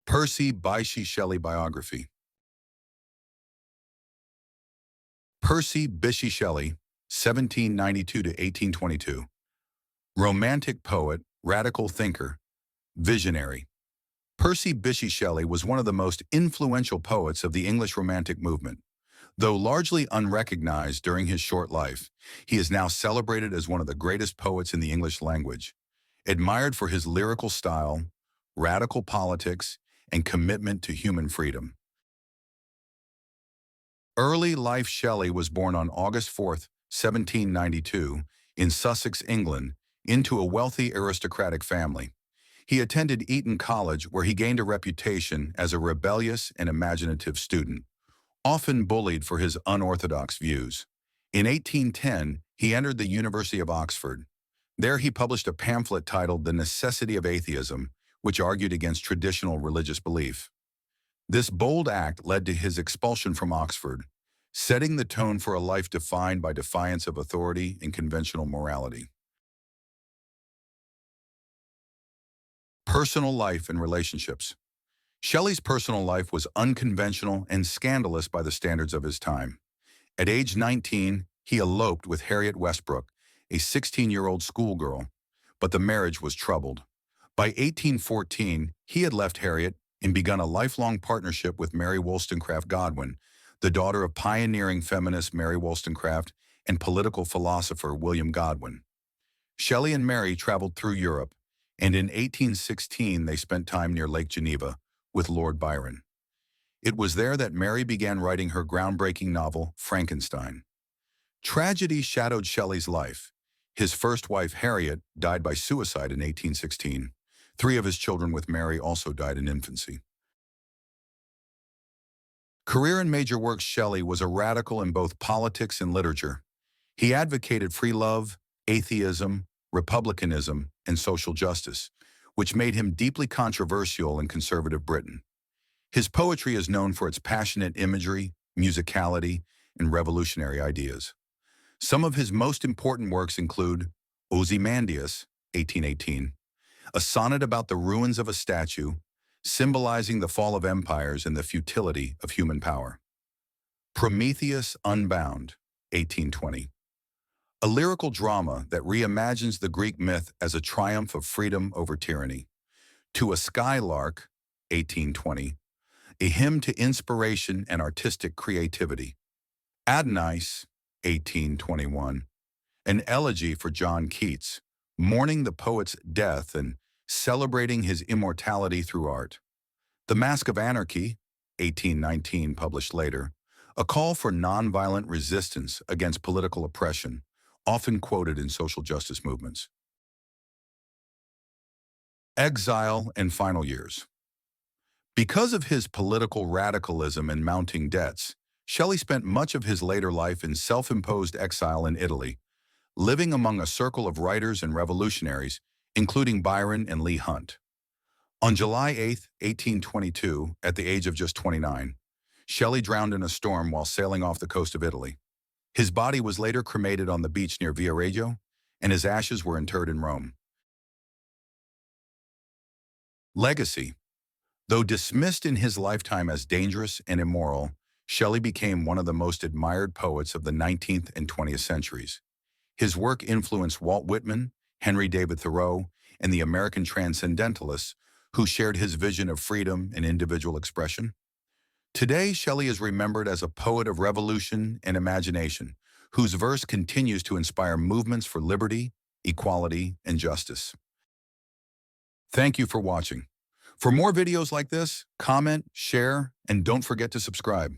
Percy Bysshe Shelley Biography. Percy Bysshe Shelley, 1792 to 1822. Romantic poet, radical thinker, visionary. Percy Bysshe Shelley was one of the most influential poets of the English Romantic movement. Though largely unrecognized during his short life, he is now celebrated as one of the greatest poets in the English language, admired for his lyrical style, radical politics, and commitment to human freedom. Early life. Shelley was born on August 4, 1792, in Sussex, England, into a wealthy aristocratic family. He attended Eton College, where he gained a reputation as a rebellious and imaginative student, often bullied for his unorthodox views. In 1810, he entered the University of Oxford. There he published a pamphlet titled The Necessity of Atheism, which argued against traditional religious belief. This bold act led to his expulsion from Oxford, setting the tone for a life defined by defiance of authority and conventional morality. Personal life and relationships. Shelley's personal life was unconventional and scandalous by the standards of his time. At age 19, he eloped with Harriet Westbrook, a 16-year-old schoolgirl, but the marriage was troubled. By 1814, he had left Harriet and begun a lifelong partnership with Mary Wollstonecraft Godwin, the daughter of pioneering feminist Mary Wollstonecraft and political philosopher William Godwin. Shelley and Mary traveled through Europe, and in 1816 they spent time near Lake Geneva with Lord Byron. It was there that Mary began writing her groundbreaking novel, Frankenstein. Tragedy shadowed Shelley's life. His first wife, Harriet, died by suicide in 1816. 3 of his children with Mary also died in infancy. Career and major works. Shelley was a radical in both politics and literature. He advocated free love, atheism, republicanism, and social justice, which made him deeply controversial in conservative Britain. His poetry is known for its passionate imagery, musicality, and revolutionary ideas. Some of his most important works include Ozymandias, 1818, a sonnet about the ruins of a statue, symbolizing the fall of empires and the futility of human power. Prometheus Unbound, 1820, a lyrical drama that reimagines the Greek myth as a triumph of freedom over tyranny. To a Skylark, 1820, a hymn to inspiration and artistic creativity. Adonais, 1821, an elegy for John Keats, mourning the poet's death and celebrating his immortality through art. The Mask of Anarchy, 1819, published later, a call for nonviolent resistance against political oppression, often quoted in social justice movements. Exile and final years. Because of his political radicalism and mounting debts, Shelley spent much of his later life in self-imposed exile in Italy, living among a circle of writers and revolutionaries, including Byron and Leigh Hunt. On July 8, 1822, at the age of just 29, Shelley drowned in a storm while sailing off the coast of Italy. His body was later cremated on the beach near Viareggio, and his ashes were interred in Rome. Legacy. Though dismissed in his lifetime as dangerous and immoral, Shelley became one of the most admired poets of the 19th and 20th centuries. His work influenced Walt Whitman, Henry David Thoreau, and the American transcendentalists who shared his vision of freedom and individual expression. Today, Shelley is remembered as a poet of revolution and imagination, whose verse continues to inspire movements for liberty, equality, and justice. Thank you for watching. For more videos like this, comment, share, and don't forget to subscribe.